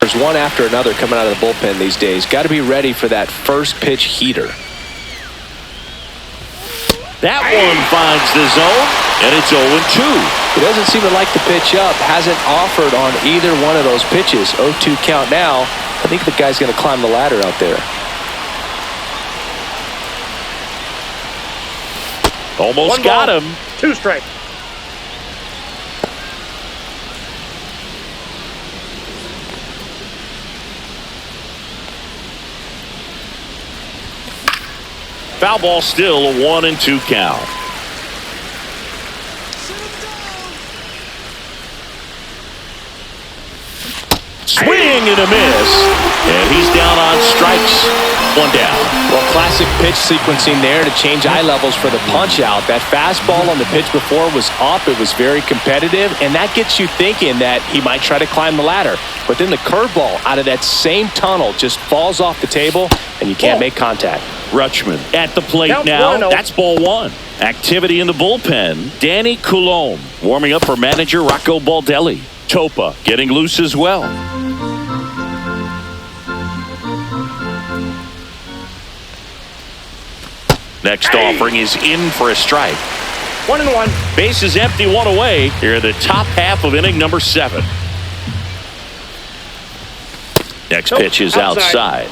There's one after another coming out of the bullpen these days. Got to be ready for that first pitch heater. That one finds the zone, and it's 0-2. He doesn't seem to like the pitch up. Hasn't offered on either one of those pitches. 0-2 count now. I think the guy's going to climb the ladder out there. Almost got him. 2 strikes. Foul ball, still a 1-2 count. Swing and a miss. And he's down on strikes. 1 down. Well, classic pitch sequencing there to change eye levels for the punch out. That fastball on the pitch before was up. It was very competitive, and that gets you thinking that he might try to climb the ladder. But then the curveball out of that same tunnel just falls off the table, and you can't make contact. Rutschman at the plate Count now. 1-0. That's ball 1. Activity in the bullpen. Danny Coulombe warming up for manager Rocco Baldelli. Topa getting loose as well. Next offering is in for a strike. 1-1. Base is empty, 1 away. Here in the top half of inning number 7. Next pitch is outside.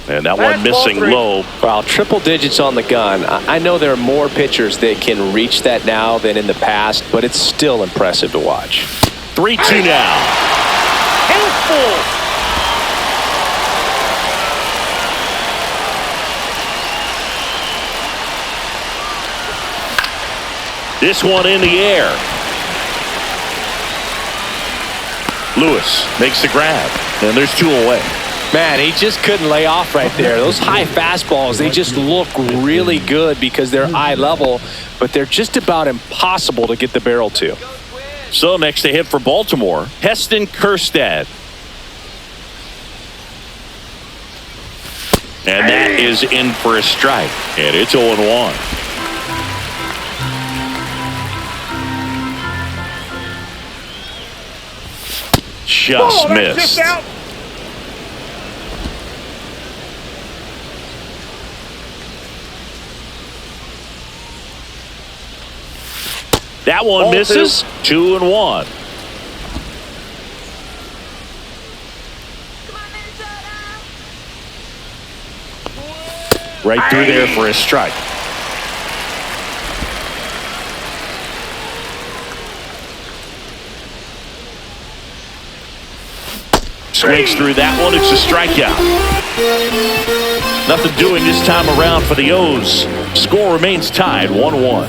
And that one missing low. Wow, triple digits on the gun. I know there are more pitchers that can reach that now than in the past, but it's still impressive to watch. 3-2 now. Handful. This one in the air. Lewis makes the grab, and there's 2 away. Man, he just couldn't lay off right there. Those high fastballs, they just look really good because they're eye level, but they're just about impossible to get the barrel to. So next to hit for Baltimore, Heston Kjerstad. And that is in for a strike, and it's 0-1. Just That's missed. just out. That one Ball misses. 2-1. Right through there for a strike. Swings through that one. It's a strikeout. Nothing doing this time around for the O's. Score remains tied 1-1.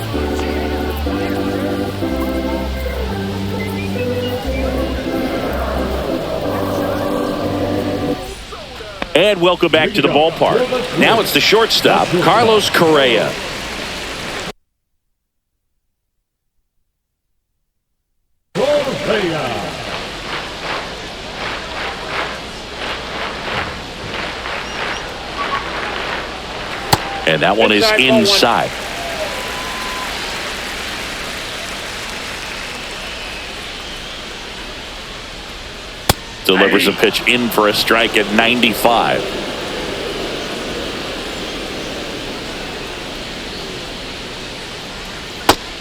And welcome back to the ballpark. Now it's the shortstop, Carlos Correa. And that one is inside. Delivers a pitch in for a strike at 95.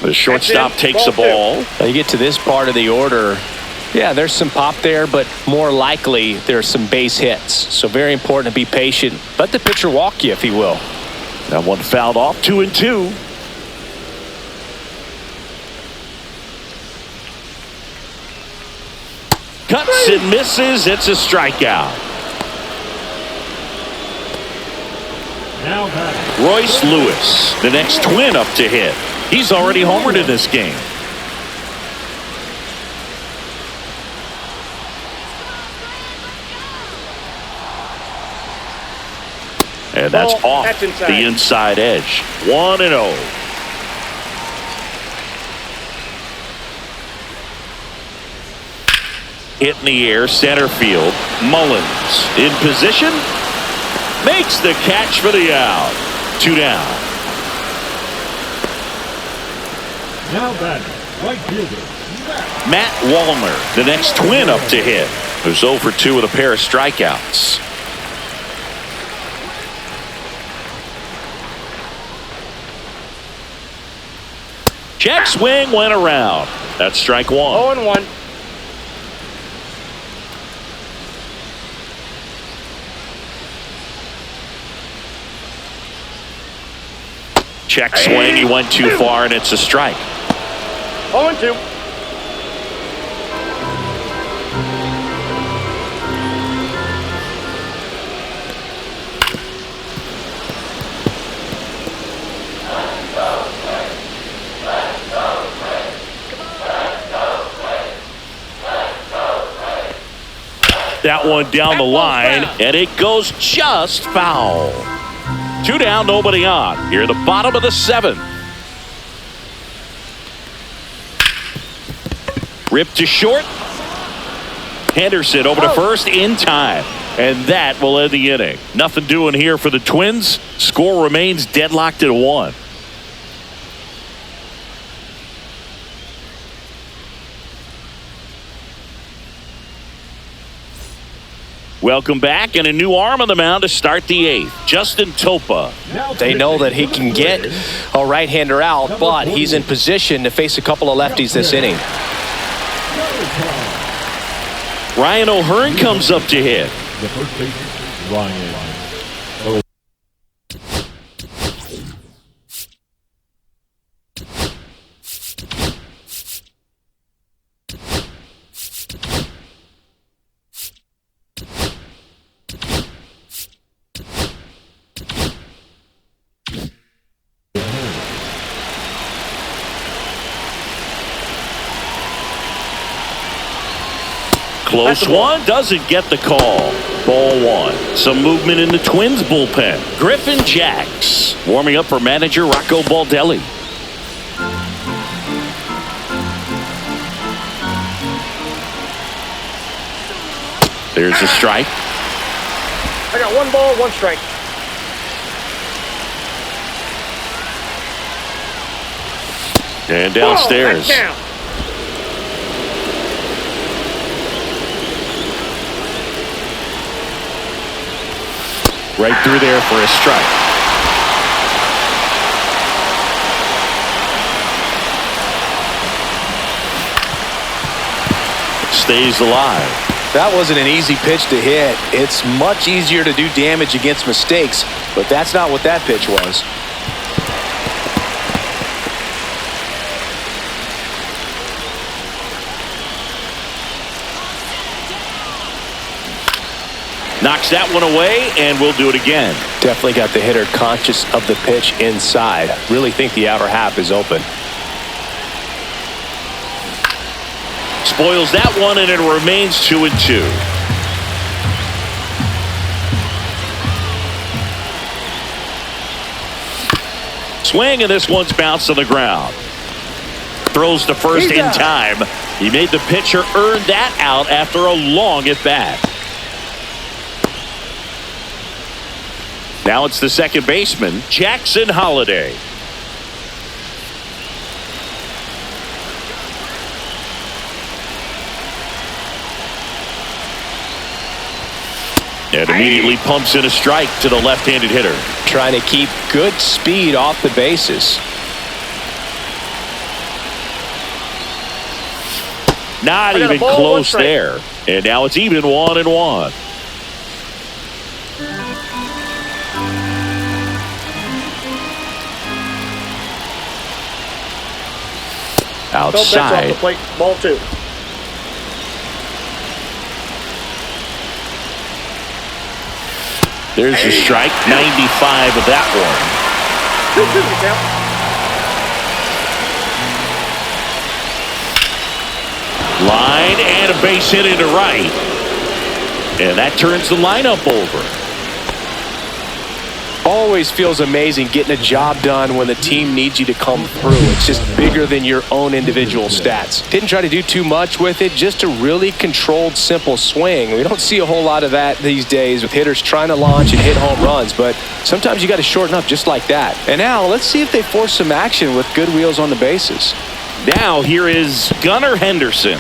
The shortstop takes the ball. Now you get to this part of the order. Yeah, there's some pop there, but more likely there's some base hits. So very important to be patient. Let the pitcher walk you, if he will. That one fouled off. 2-2. Cuts and misses. It's a strikeout. Royce Lewis, the next Twin up to hit. He's already homered in this game. And that's off the inside edge. 1-0. Hit in the air, center field. Mullins in position. Makes the catch for the out. 2 down. Now batting, right fielder, Matt Wallner, the next Twin up to hit. Who's 0 for 2 with a pair of strikeouts. Check swing went around. That's strike 1. 0-1. Check swing. He went too far, and it's a strike. 0-2. That one down the line, and it goes just foul. 2 down, nobody on. Here at the bottom of the 7th. Ripped to short. Henderson over to first in time. And that will end the inning. Nothing doing here for the Twins. Score remains deadlocked at 1. Welcome back, and a new arm on the mound to start the 8th. Justin Topa. They know that he can get a right-hander out, but he's in position to face a couple of lefties this inning. Ryan O'Hearn comes up to hit. the first baseman, Ryan. Close one, doesn't get the call. Ball 1. Some movement in the Twins bullpen. Griffin Jacks warming up for manager Rocco Baldelli. There's a strike. I got 1 ball, 1 strike. And downstairs. Whoa, down. Right through there for a strike. Stays alive. That wasn't an easy pitch to hit. It's much easier to do damage against mistakes, but that's not what that pitch was. Knocks that one away, and we'll do it again. Definitely got the hitter conscious of the pitch inside. Really think the outer half is open. Spoils that one, and it remains 2-2. Swing, and this one's bounced on the ground. Throws to first in time. He made the pitcher earn that out after a long at bat. Now it's the second baseman, Jackson Holliday. And immediately pumps in a strike to the left-handed hitter. Trying to keep good speed off the bases. Not even close there. And now it's even 1-1. Outside. Off the plate, ball 2. There's your strike. 95 of that one. 2-2 the count. Line and a base hit into right. And that turns the lineup over. Always feels amazing getting a job done when the team needs you to come through. It's just bigger than your own individual stats. Didn't try to do too much with it, just a really controlled, simple swing. We don't see a whole lot of that these days with hitters trying to launch and hit home runs, but sometimes you got to shorten up just like that. And now let's see if they force some action with good wheels on the bases. Now here is Gunnar Henderson.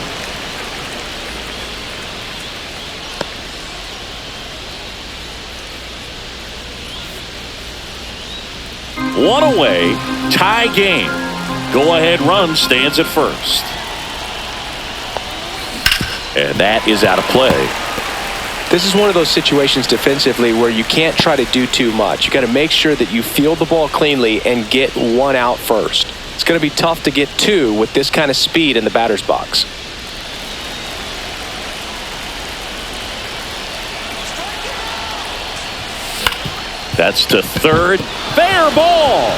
One away, tie game. Go-ahead run stands at first. And that is out of play. This is one of those situations defensively where you can't try to do too much. You got to make sure that you field the ball cleanly and get one out first. It's going to be tough to get two with this kind of speed in the batter's box. That's to third. Fair ball.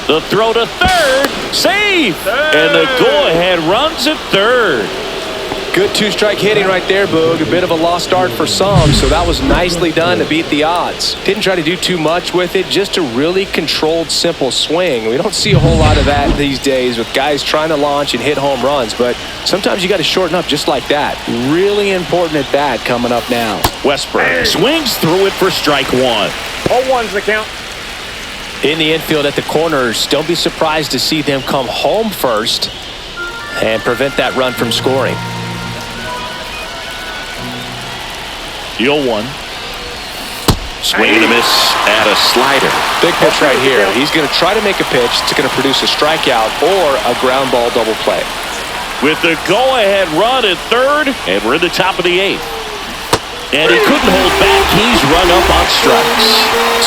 The throw to third. Safe. And the go-ahead runs at third. Good two-strike hitting right there, Boog. A bit of a lost start for some, so that was nicely done to beat the odds. Didn't try to do too much with it, just a really controlled, simple swing. We don't see a whole lot of that these days with guys trying to launch and hit home runs, but sometimes you got to shorten up just like that. Really important at bat coming up now. Westbrook swings through it for strike one. 0-1's the count. In the infield at the corners, don't be surprised to see them come home first and prevent that run from scoring. 0-1. Swing and a miss at a slider. Big pitch right here. He's going to try to make a pitch that's going to produce a strikeout or a ground ball double play. With the go-ahead run at third, and we're in the top of the 8th. And he couldn't hold back. He's run up on strikes.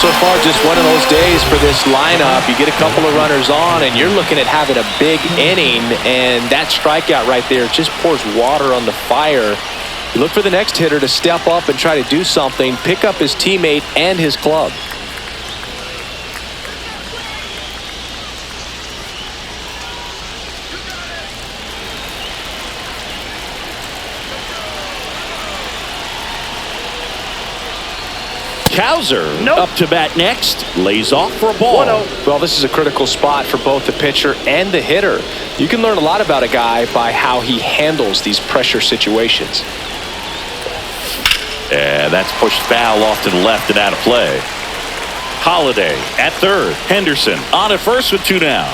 So far, just one of those days for this lineup. You get a couple of runners on, and you're looking at having a big inning, and that strikeout right there just pours water on the fire. You look for the next hitter to step up and try to do something, pick up his teammate and his club. Cowser up to bat next, lays off for a ball. 1-0. Well, this is a critical spot for both the pitcher and the hitter. You can learn a lot about a guy by how he handles these pressure situations. And that's pushed foul off to the left and out of play. Holliday at third. Henderson on at first with 2 down.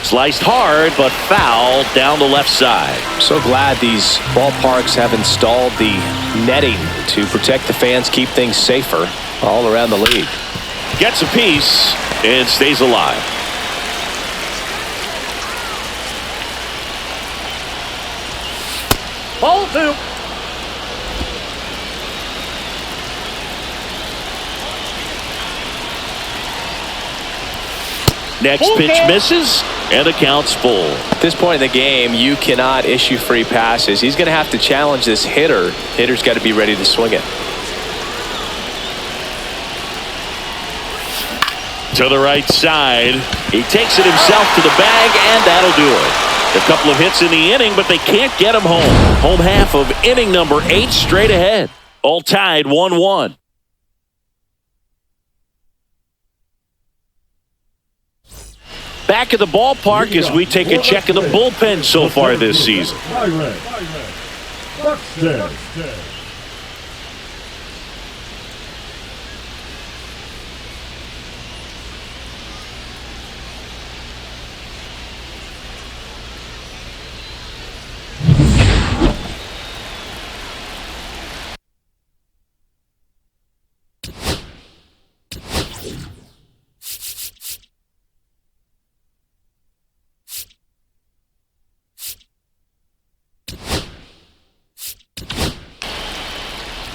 Sliced hard, but foul down the left side. So glad these ballparks have installed the netting to protect the fans, keep things safer all around the league. Gets a piece and stays alive. Ball 2. Next pitch misses, and the count's full. At this point in the game, you cannot issue free passes. He's going to have to challenge this hitter. Hitter's got to be ready to swing it. To the right side. He takes it himself to the bag, and that'll do it. A couple of hits in the inning, but they can't get him home. Home half of inning number 8 straight ahead. All tied 1-1. Back at the ballpark as we take a check of the bullpen so far this season.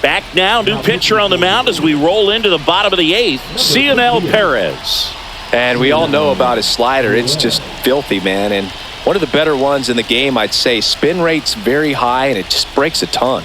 Back now, new pitcher on the mound as we roll into the bottom of the 8th, Cionel Perez. And we all know about his slider. It's just filthy, man. And one of the better ones in the game, I'd say. Spin rate's very high, and it just breaks a ton.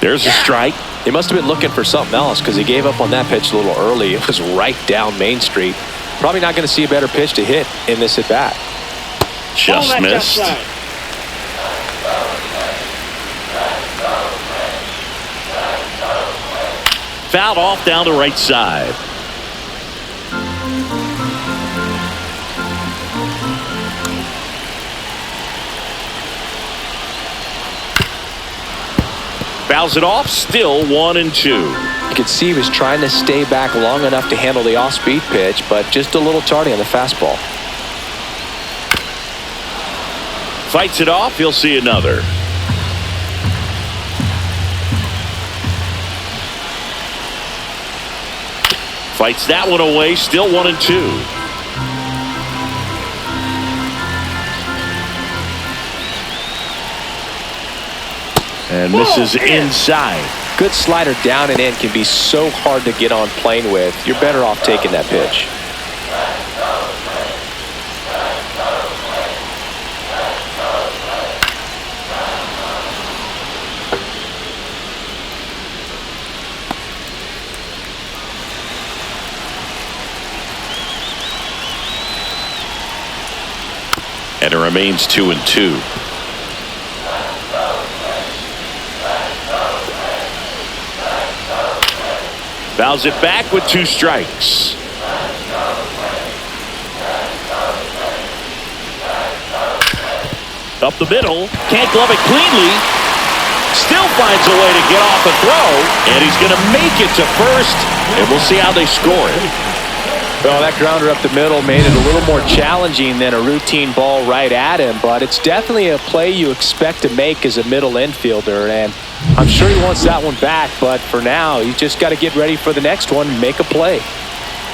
There's a strike. He must have been looking for something else because he gave up on that pitch a little early. It was right down Main Street. Probably not going to see a better pitch to hit in this at bat. Just missed. Fouled off down the right side. Fouls it off, still 1-2. You could see he was trying to stay back long enough to handle the off-speed pitch, but just a little tardy on the fastball. Fights it off, he'll see another. Fights that one away, still 1-2. And misses inside. Good slider down and in can be so hard to get on plane with. You're better off taking that pitch. And it remains 2-2. Fouls it back with 2 strikes. Up the middle. Can't glove it cleanly. Still finds a way to get off a throw. And he's going to make it to first. And we'll see how they score it. Well, that grounder up the middle made it a little more challenging than a routine ball right at him, but it's definitely a play you expect to make as a middle infielder, and I'm sure he wants that one back, but for now, you just got to get ready for the next one and make a play.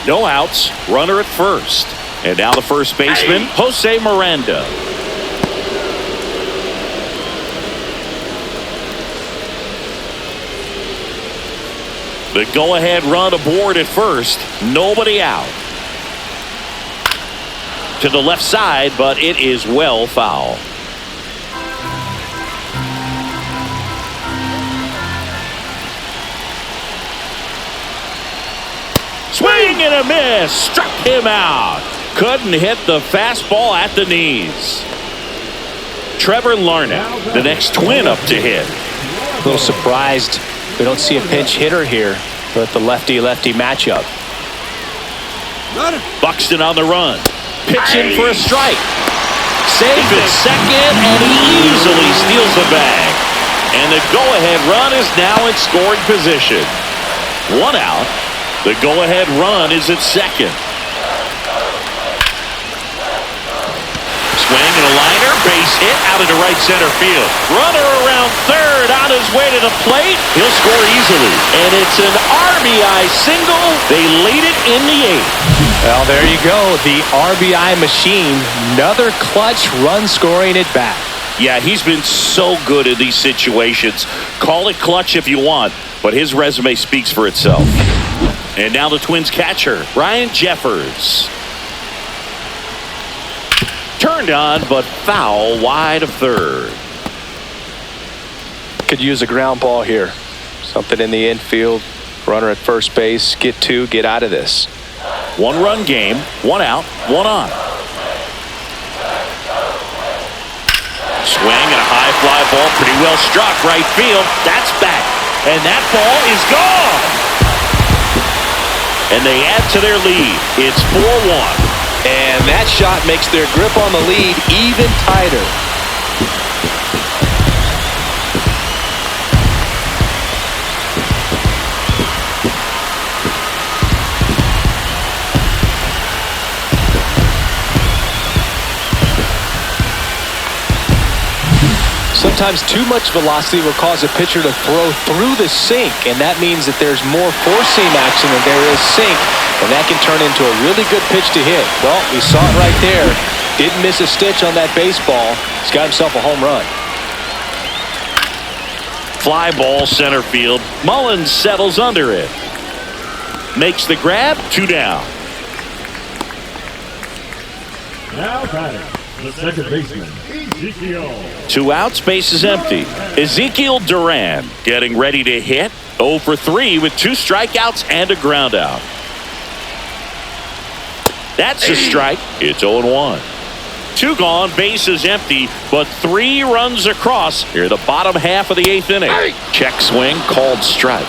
No outs, runner at first. And now the first baseman, Jose Miranda. The go-ahead run aboard at first. Nobody out. To the left side, but it is well foul. Swing and a miss. Struck him out. Couldn't hit the fastball at the knees. Trevor Larnett, the next Twin up to hit. A little surprised we don't see a pinch hitter here with the lefty-lefty matchup. Buxton on the run. Pitching for a strike. Safe at second, and he easily steals the bag. And the go-ahead run is now in scoring position. 1 out. The go-ahead run is at second. Swing and a liner, base hit out into right center field. Runner around third on his way to the plate. He'll score easily. And it's an RBI single. They lead it in the 8th. Well, there you go. The RBI machine. Another clutch run scoring at bat. Yeah, he's been so good in these situations. Call it clutch if you want, but his resume speaks for itself. And now the Twins catcher, Ryan Jeffers. Turned on, but foul wide of third. Could use a ground ball here. Something in the infield. Runner at first base. Get 2. Get out of this. 1-run game. 1 out. 1 on. Swing and a high fly ball. Pretty well struck. Right field. That's back. And that ball is gone. And they add to their lead. It's 4-1. And that shot makes their grip on the lead even tighter. Sometimes too much velocity will cause a pitcher to throw through the sink, and that means that there's more four-seam action than there is sink, and that can turn into a really good pitch to hit. Well, we saw it right there. Didn't miss a stitch on that baseball. He's got himself a home run. Fly ball center field. Mullins settles under it. Makes the grab. 2 down. Now batting, the second baseman, Ezekiel. 2 outs, base is empty. Ezekiel Duran getting ready to hit. 0 for 3 with 2 strikeouts and a ground out. That's a strike. It's 0-1. 2 gone, base is empty, but 3 runs across here the bottom half of the 8th inning. Check swing, called strike.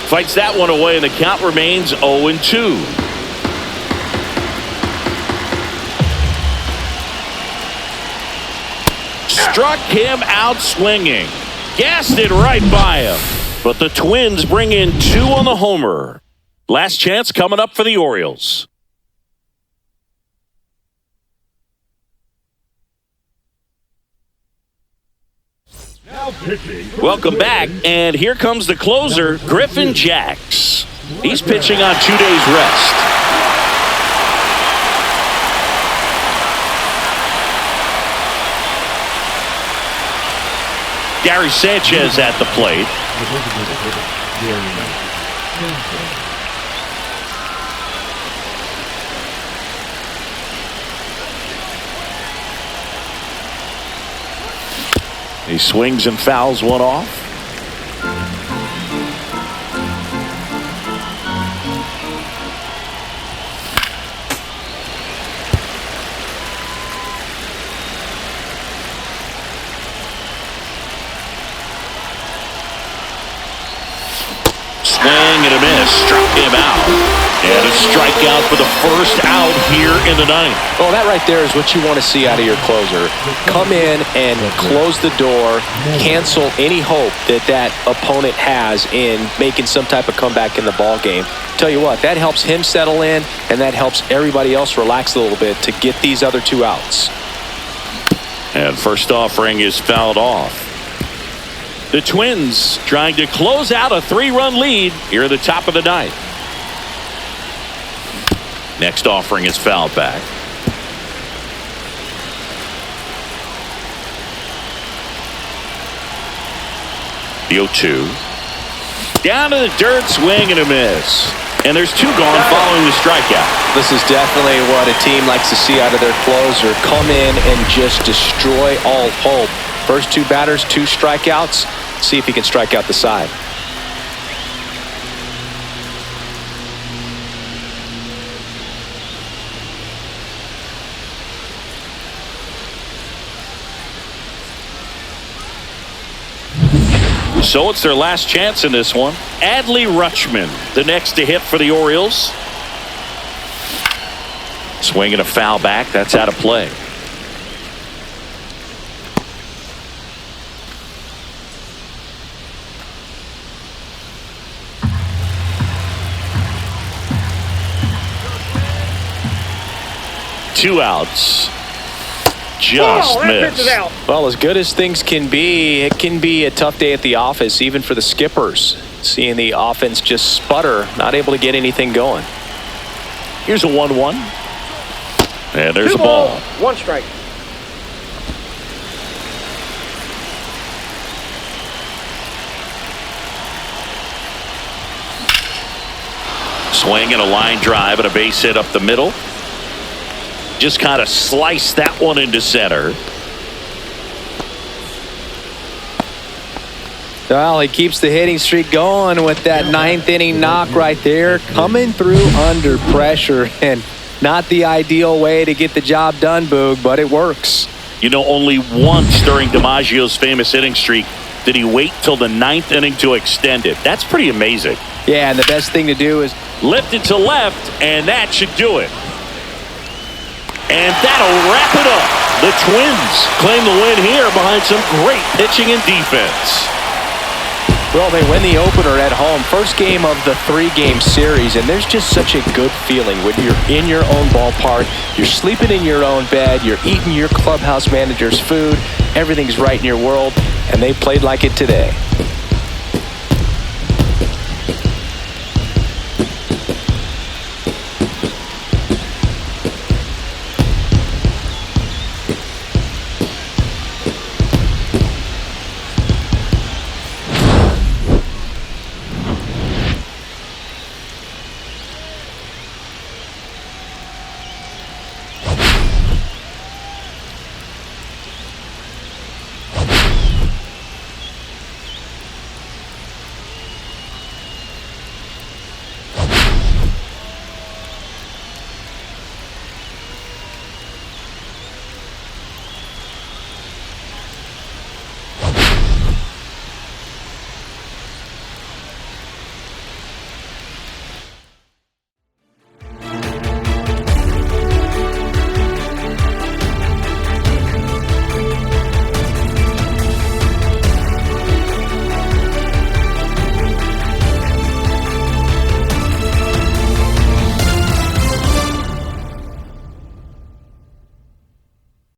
Fights that one away, and the count remains 0-2. Struck him out swinging. Gassed it right by him. But the Twins bring in 2 on the homer. Last chance coming up for the Orioles. Now pitching. Welcome back, and here comes the closer, Griffin Jacks. He's pitching on 2 days rest. Gary Sanchez at the plate. He swings and fouls one off. Swing and a miss. Struck him out. And a strikeout for the first out here in the 9th. Well, that right there is what you want to see out of your closer. Come in and close the door, cancel any hope that that opponent has in making some type of comeback in the ball game. Tell you what, that helps him settle in, and that helps everybody else relax a little bit to get these other 2 outs. And first offering is fouled off. The Twins trying to close out a 3-run lead here at the top of the 9th. Next offering is fouled back. The 0-2. Down to the dirt, swing and a miss. And there's 2 gone following the strikeout. This is definitely what a team likes to see out of their closer. Come in and just destroy all hope. First 2 batters, 2 strikeouts. See if he can strike out the side. So it's their last chance in this one. Adley Rutschman, the next to hit for the Orioles. Swinging a foul back. That's out of play. Two outs. Just missed. Well, as good as things can be, it can be a tough day at the office, even for the skippers. Seeing the offense just sputter, not able to get anything going. Here's a 1-1. And there's a ball. 1 strike. Swing and a line drive and a base hit up the middle. Just kind of sliced that one into center. Well, he keeps the hitting streak going with that 9th inning knock right there. Coming through under pressure, and not the ideal way to get the job done, Boog, but it works. You know, only once during DiMaggio's famous inning streak did he wait till the 9th inning to extend it. That's pretty amazing. Yeah, and the best thing to do is lift it to left, and that should do it. And that'll wrap it up. The Twins claim the win here behind some great pitching and defense. Well, they win the opener at home. First game of the 3-game series, and there's just such a good feeling when you're in your own ballpark, you're sleeping in your own bed, you're eating your clubhouse manager's food, everything's right in your world, and they played like it today.